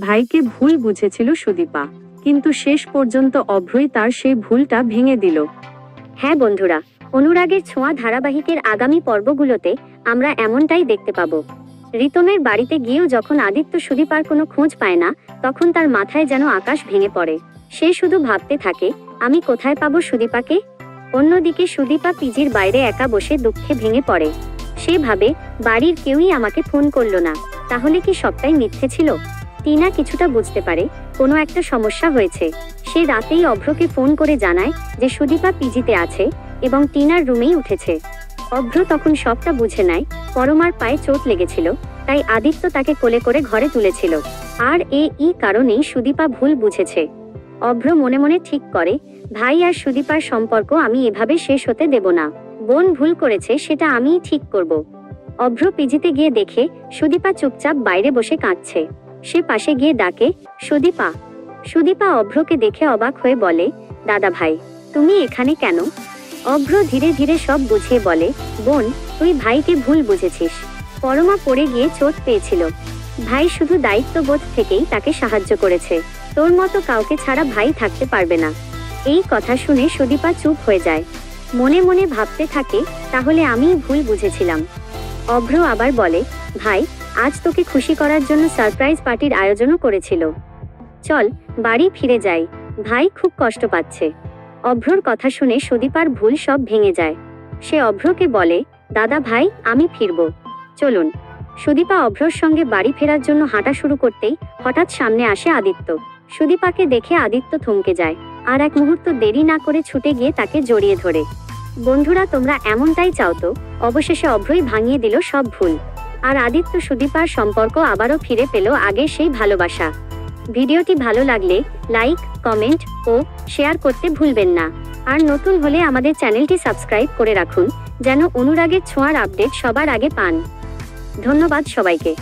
ভাইকে ভুল বুঝেছিল সুদীপা, কিন্তু শেষ পর্যন্ত অভ্রই তার সেই ভুলটা ভেঙে দিল। হ্যাঁ বন্ধুরা, অনুরাগের ছোঁয়া ধারাবাহিকের আগামী পর্বগুলোতে আমরা এমনটাই দেখতে পাবো। রিতমের বাড়িতে গিয়েও যখন আদিত্য সুদীপার কোনো খোঁজ পায় না, তখন তার মাথায় যেন আকাশ ভেঙে পড়ে। সে শুধু ভাবতে থাকে, আমি কোথায় পাবো সুদীপাকে। অন্যদিকে সুদীপা পিজির বাইরে একা বসে দুঃখে ভেঙে পড়ে। সে ভাবে, বাড়ির কেউই আমাকে ফোন করলো না, তাহলে কি সবটাই মিথ্যে ছিল? টিনা কিছুটা বুঝতে পারে কোনো একটা সমস্যা হয়েছে। সে রাতেই অভ্রকে ফোন করে জানায় যে সুদীপা পিজিতে আছে এবং টিনার রুমেই উঠেছে। অভ্র তখন সবটা বুঝে নেয়। পরমার পায়ে চোট লেগেছিল, তাই আদিত্য তাকে কোলে করে ঘরে তুলেছিল। আর এই কারণেই সুদীপা ভুল বুঝেছে। অভ্র মনে মনে ঠিক করে, ভাই আর সুদীপার সম্পর্ক আমি এভাবে শেষ হতে দেব না। বোন ভুল করেছে, সেটা আমিই ঠিক করব। অভ্র পিজিতে গিয়ে দেখে সুদীপা চুপচাপ বাইরে বসে কাঁদছে। সে পাশে গিয়ে ডাকে, সুদীপা। সুদীপা অভ্রকে দেখে অবাক হয়ে বলে, দাদা ভাই, তুমি এখানে কেন? অভ্র ধীরে ধীরে সব বুঝিয়ে বলে, বোন, তুই ভাইকে ভুল বুঝেছিস। পরমা পড়ে গিয়ে চোট পেয়েছিল। ভাই শুধু দায়িত্ববোধ থেকেই তাকে সাহায্য করেছে। তোর মতো কাউকে ছাড়া ভাই থাকতে পারবে না। এই কথা শুনে সুদীপা চুপ হয়ে যায়। মনে মনে ভাবতে থাকে, তাহলে আমিই ভুল বুঝেছিলাম। অভ্র আবার বলে, ভাই, আজ তোকে খুশি করার জন্য সারপ্রাইজ পার্টির আয়োজনও করেছিল। চল বাড়ি ফিরে যাই, ভাই খুব কষ্ট পাচ্ছে। অভ্রর কথা শুনে সুদীপার ভুল সব ভেঙে যায়। সে অভ্রকে বলে, দাদা ভাই, আমি ফিরব, চলুন। সুদীপা অভ্রর সঙ্গে বাড়ি ফেরার জন্য হাঁটা শুরু করতেই হঠাৎ সামনে আসে আদিত্য। সুদীপাকে দেখে আদিত্য থমকে যায়, আর এক মুহূর্ত দেরি না করে ছুটে গিয়ে তাকে জড়িয়ে ধরে। বন্ধুরা, তোমরা এমনটাই চাও তো? অবশেষে অভ্রই ভাঙিয়ে দিল সব ভুল, আর আদিত্য সুদীপার সম্পর্ক আবারও ফিরে পেল আগের সেই ভালোবাসা। ভিডিওটি ভালো লাগলে লাইক, কমেন্ট ও শেয়ার করতে ভুলবেন না। আর নতুন হলে আমাদের চ্যানেলটি সাবস্ক্রাইব করে রাখুন, যেন অনুরাগের ছোঁয়ার আপডেট সবার আগে পান। ধন্যবাদ সবাইকে।